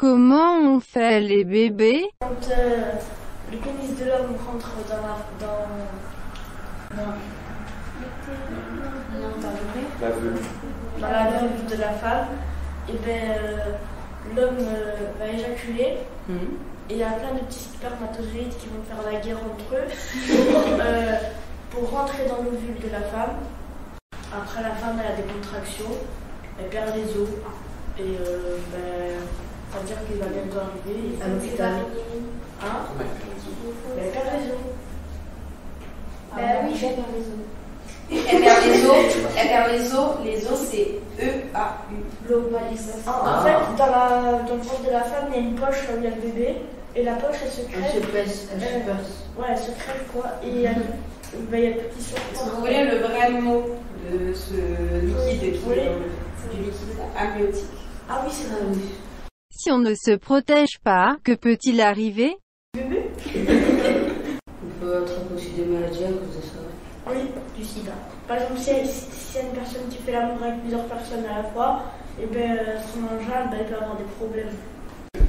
Comment on fait les bébés? Quand le pénis de l'homme rentre dans la vulve de la femme, et l'homme va éjaculer. Et il y a plein de petits spermatozoïdes qui vont faire la guerre entre eux pour rentrer dans l'ovule de la femme. Après, la femme elle a des contractions, elle perd les os et ça veut dire qu'il va bientôt arriver. À l'hôpital. Hein? Elle perd les os. Oui, elle perd les os. Elle perd les os, c'est E-A-U. Globalisation. En fait, dans le ventre de la femme, il y a une poche où il y a le bébé, et la poche elle se crève. Elle se perce. Ouais, elle se crève quoi, et il y a le petit Si vous voulez le vrai mot de ce liquide qui est du liquide amniotique. Ah oui, c'est vrai. Si on ne se protège pas, que peut-il arriver? On peut attraper aussi des maladies à cause de ça. Oui, du sida. Par exemple, si il y a une personne qui fait l'amour avec plusieurs personnes à la fois, et son engin, il peut avoir des problèmes.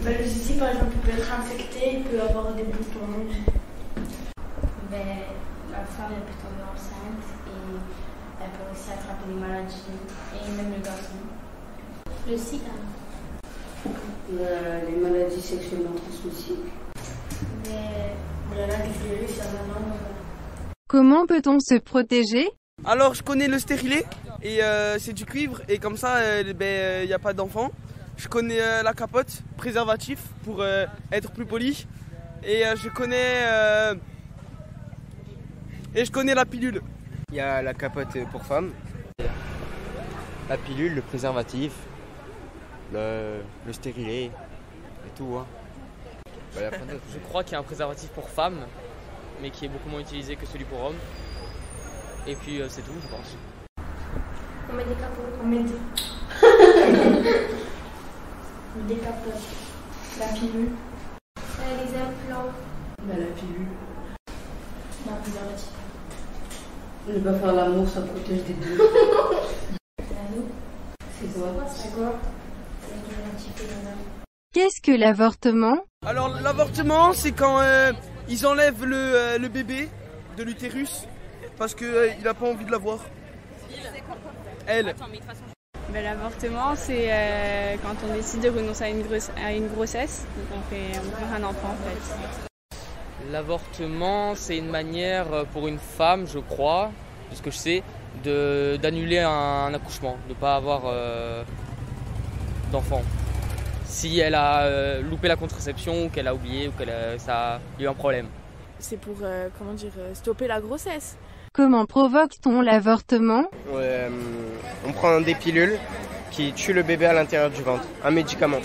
Le zizi, par exemple, il peut être infecté, il peut avoir des boutons. La femme elle peut tomber enceinte et elle peut aussi attraper des maladies, et même le garçon. Le sida. Les maladies sexuellement transmissibles. Il y en a du virus, il y en a non. Comment peut-on se protéger? Alors je connais le stérilet et c'est du cuivre et comme ça il n'y a pas d'enfant. Je connais la capote, préservatif pour être plus poli et je connais la pilule. Il y a la capote pour femmes, la pilule, le préservatif, le stérilet et tout. Hein. Il y a plein d'autres. Je crois qu'il y a un préservatif pour femmes, mais qui est beaucoup moins utilisé que celui pour hommes. Et puis c'est tout, je pense. On met des capotes. On met des capotes. La pilule. Les implants. La pilule. La préservatif. Ne pas faire l'amour, ça protège des deux. C'est quoi? C'est quoi? Qu'est-ce que l'avortement? Alors l'avortement c'est quand ils enlèvent le bébé de l'utérus parce qu'il n'a pas envie de l'avoir. Elle. L'avortement, c'est quand on décide de renoncer à une grossesse, donc on fait un enfant en fait. L'avortement, c'est une manière pour une femme, je crois, de ce que je sais, d'annuler un accouchement, de ne pas avoir d'enfant. Si elle a loupé la contraception, ou qu'elle a oublié, ou ça a eu un problème. C'est pour, stopper la grossesse. Comment provoque-t-on l'avortement? On prend des pilules qui tuent le bébé à l'intérieur du ventre, un médicament.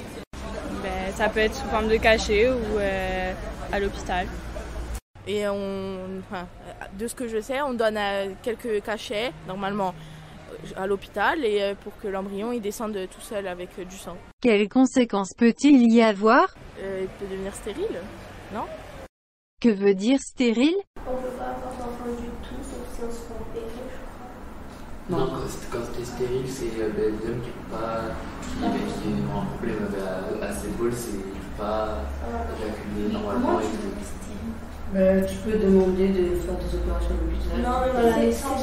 Ça peut être sous forme de cachet ou à l'hôpital. Et de ce que je sais, on donne quelques cachets, normalement, à l'hôpital, et pour que l'embryon il descende tout seul avec du sang. Quelles conséquences peut-il y avoir? Il peut devenir stérile, non? Que veut dire stérile? On ne peut pas avoir d'enfant du tout, sauf si on se fait opérer, je crois. Non, quand c'est stérile, c'est l'homme qui peut pas, qui a un problème à ses boules, c'est qu'il ne peut pas éjaculer normalement. Tu peux demander de faire des opérations à l'hôpital. Non, mais la naissance.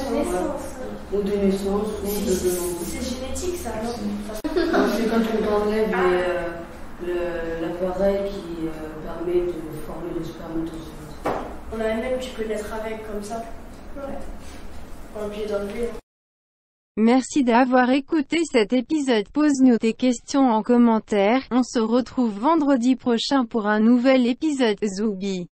Ou de naissance, ou de demander. C'est génétique ça, non? C'est quand on t'enlève l'appareil qui permet de former le spermatozoïde. On a même, tu peux naître avec comme ça. Ouais. On est obligé d'enlever. Merci d'avoir écouté cet épisode. Pose-nous tes questions en commentaire. On se retrouve vendredi prochain pour un nouvel épisode Zoubi.